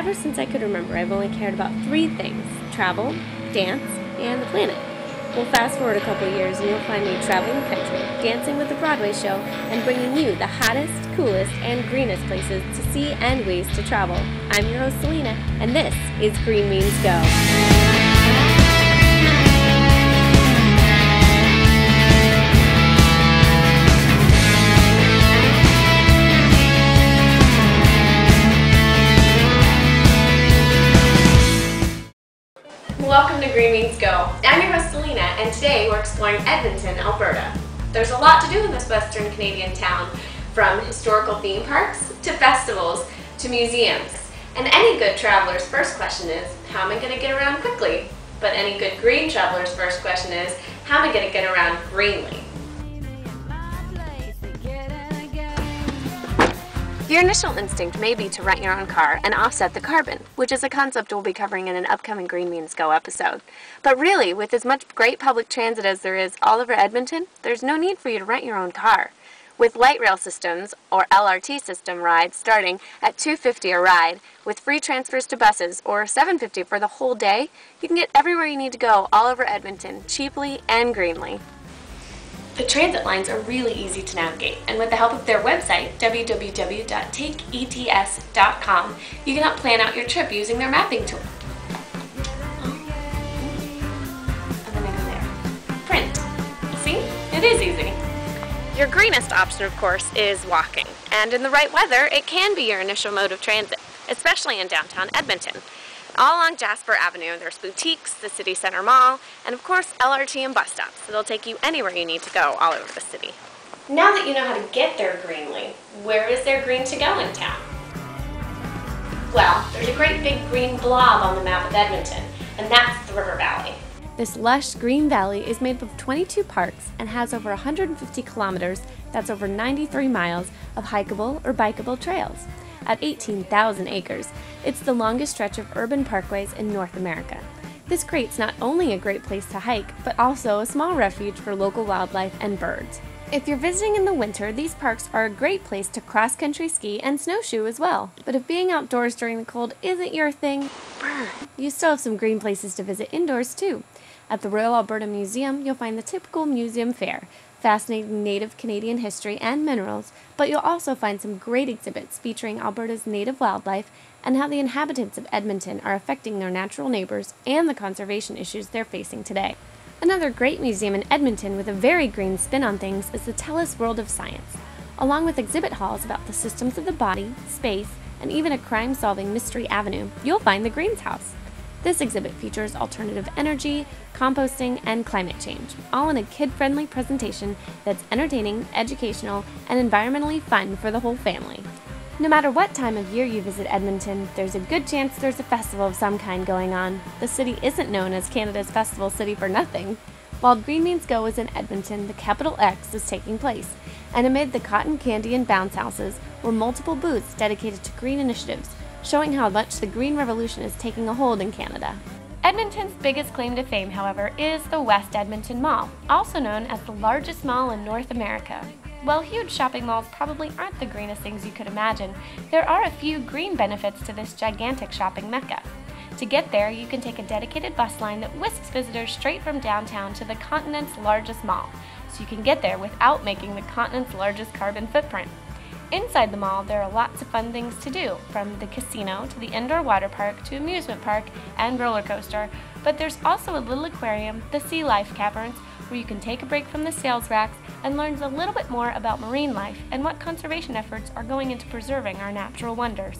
ever since I could remember, I've only cared about three things: travel, dance, and the planet. Well, fast forward a couple years and you'll find me traveling the country, dancing with the Broadway show, and bringing you the hottest, coolest, and greenest places to see and ways to travel. I'm your host, Selena, and this is Green Means Go. Welcome to Green Means Go. I'm your host Selena, and today we're exploring Edmonton, Alberta. There's a lot to do in this Western Canadian town, from historical theme parks to festivals to museums. And any good traveler's first question is, how am I going to get around quickly? But any good green traveler's first question is, how am I going to get around greenly? Your initial instinct may be to rent your own car and offset the carbon, which is a concept we'll be covering in an upcoming Green Means Go episode. But really, with as much great public transit as there is all over Edmonton, there's no need for you to rent your own car. With light rail systems, or LRT system rides, starting at $2.50 a ride, with free transfers to buses, or $7.50 for the whole day, you can get everywhere you need to go all over Edmonton, cheaply and greenly. The transit lines are really easy to navigate, and with the help of their website, www.takeets.com, you can help plan out your trip using their mapping tool. And then I go there. Print. See? It is easy. Your greenest option, of course, is walking, and in the right weather, it can be your initial mode of transit, especially in downtown Edmonton. All along Jasper Avenue, there's boutiques, the city center mall, and of course LRT and bus stops, so they'll take you anywhere you need to go all over the city. Now that you know how to get there greenly, where is there green to go in town? Well, there's a great big green blob on the map of Edmonton, and that's the River Valley. This lush green valley is made up of 22 parks and has over 150 kilometers, that's over 93 miles, of hikeable or bikeable trails. At 18,000 acres, it's the longest stretch of urban parkways in North America. This creates not only a great place to hike, but also a small refuge for local wildlife and birds. If you're visiting in the winter, these parks are a great place to cross-country ski and snowshoe as well. But if being outdoors during the cold isn't your thing, you still have some green places to visit indoors too. At the Royal Alberta Museum, you'll find the typical museum fare, fascinating native Canadian history and minerals, but you'll also find some great exhibits featuring Alberta's native wildlife and how the inhabitants of Edmonton are affecting their natural neighbors and the conservation issues they're facing today. Another great museum in Edmonton with a very green spin on things is the TELUS World of Science, along with exhibit halls about the systems of the body, space, and even a crime-solving mystery avenue. You'll find the Greens House. This exhibit features alternative energy, composting, and climate change, all in a kid-friendly presentation that's entertaining, educational, and environmentally fun for the whole family. No matter what time of year you visit Edmonton, there's a good chance there's a festival of some kind going on. The city isn't known as Canada's festival city for nothing. While Green Means Go is in Edmonton, the Capital X is taking place, and amid the cotton candy and bounce houses were multiple booths dedicated to green initiatives, showing how much the green revolution is taking a hold in Canada. Edmonton's biggest claim to fame, however, is the West Edmonton Mall, also known as the largest mall in North America. While huge shopping malls probably aren't the greenest things you could imagine, there are a few green benefits to this gigantic shopping mecca. To get there, you can take a dedicated bus line that whisks visitors straight from downtown to the continent's largest mall, so you can get there without making the continent's largest carbon footprint. Inside the mall, there are lots of fun things to do, from the casino to the indoor water park to amusement park and roller coaster, but there's also a little aquarium, the Sea Life Caverns, where you can take a break from the sales racks and learn a little bit more about marine life and what conservation efforts are going into preserving our natural wonders.